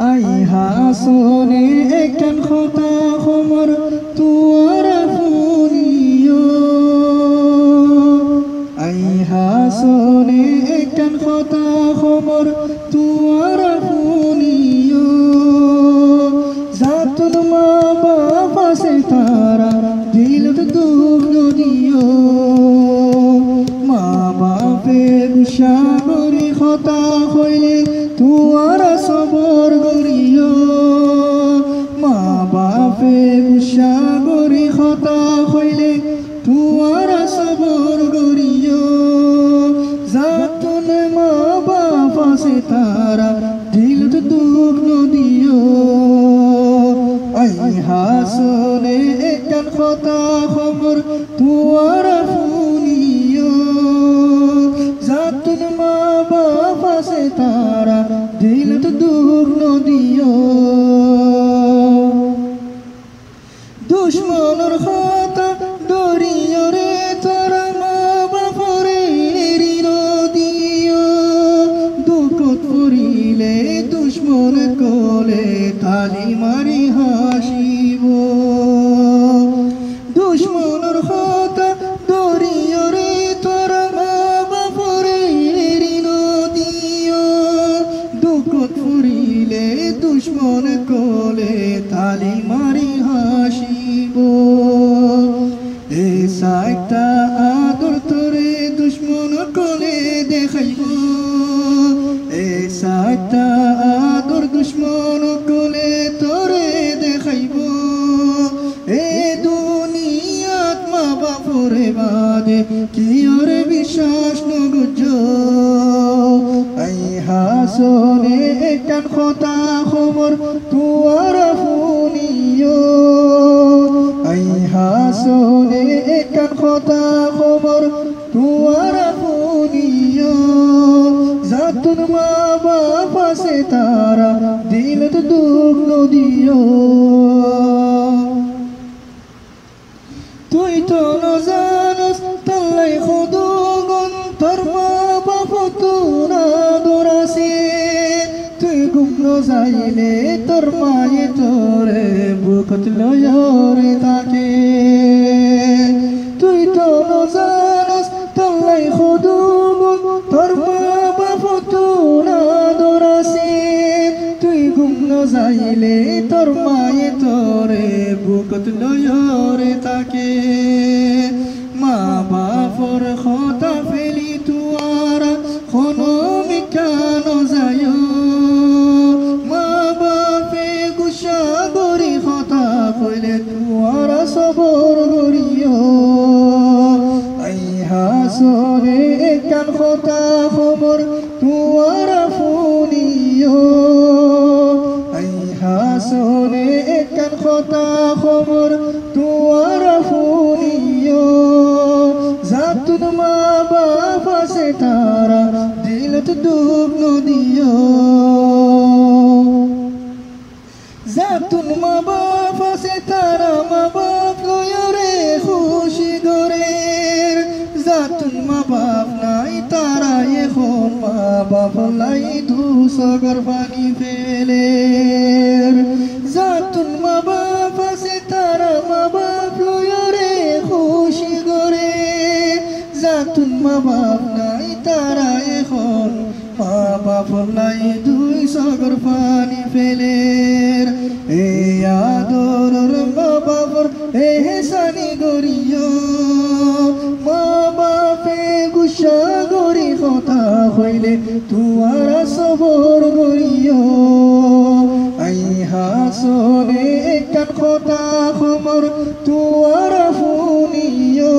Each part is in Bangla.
আই হাসনে একখান কথা খবর তুয়ারা ফুনিও আই হাসনে একখান কথা খবর তুয়ারা ফুনিও জাতুল মা বাপ আছে তারা দিলত দুঃখ নদিও মা বাপে গুসা করি কথা হইলে তুয়ারা সবর করিও মা বাপে গুসা করি কথা হইলে তুয়ারা সবর করিও জাতুল মা বাপ আছে তারা দিলত দুঃখ নদিও আই হাসনে একখান কথা খবর তুয়ারা ফুনিও জাতুল মা বাপ আছে তারা দিলত দুঃখ নদিও দুশ্মনের কথা দরিও রে তোরা মা বাপরে ঋণ দিও দুঃখত পড়িলে দুশ্মন কোলে তালি মারি হাসিব দুশ্মনের কথা দরিও রে তোরা মা বাপরে ঋণ দিও দুঃখত পড়িলে দুশ্মন কোলে তালি মারি হাসিব এ সাইটা আদর তোরে দুশ্মন কোলে দেখাইব এ সাইটা আদর দুশ্মন কোলে তোরে দেখাইব এ দুনিয়াত মা বাপরে বাদে কি ওরে বিশ্বাস নগুজ আই হাসনে একখান কথা খবর তুয়ারা ফুনিও আই হাসনে একখান কথা খবর তুয়ারা ফুনিও জাতুল মা বাপ আছে তারা দিলত দুঃখ নদিও তুই তো নজানস তাল্লাই খুদুগুন তোর মা বাপ তোরা দরাসে তুই গুম নজাইলে তোর মায়ে তোরে বুকত লয়রে তাকে তুই তো নজানস তাল্লাই খুদুগুন তোর মা বাপ তোরা দরাসে তুই গুম নজাইলে তোর মায়ে তোরে বুকত লয়রে তাকে মা বাপর কথা ফেলি তুয়ারা কোনো মিকান যায় মা বাপে গুসা গরি কথা কইলে তুয়ারা সবর গরিও আই হাসনে একখান কথা খবর তুয়ারা ফুনিও আই হাসনে একখান কথা খবর তুয়ারা ফুনিও জাতুল মা বাপ আছে তারা দিলত দুঃখ নদিও জাতুল মা বাপ আছে তারা মা বাপ লয়রে খুশি গরের জাতুল মা বাপ নাই তারা এখন মা বাপ লাই দুসগর পানি ফেলে জাতুল মা বাপ আছে তারা মা বাপ লয়রে খুশি গরে জাতুল মা বাপ নাই তারা এখন মা বাপ লাই দুই সগর পানি ফেলে এই আদরের মা বাপর এহসানি গরিও মা বাপে গুসা গরি কথা হইলে তুয়ারা সবর গরিও আই হাসনে একখান কথা খবর তুয়ারা ফুনিও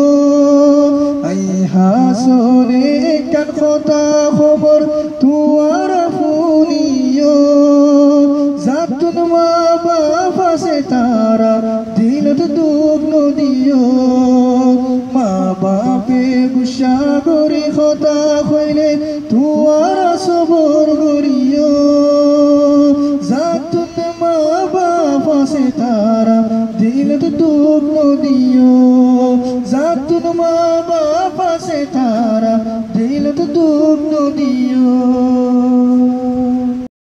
আই হাসনে একখান কথা খবর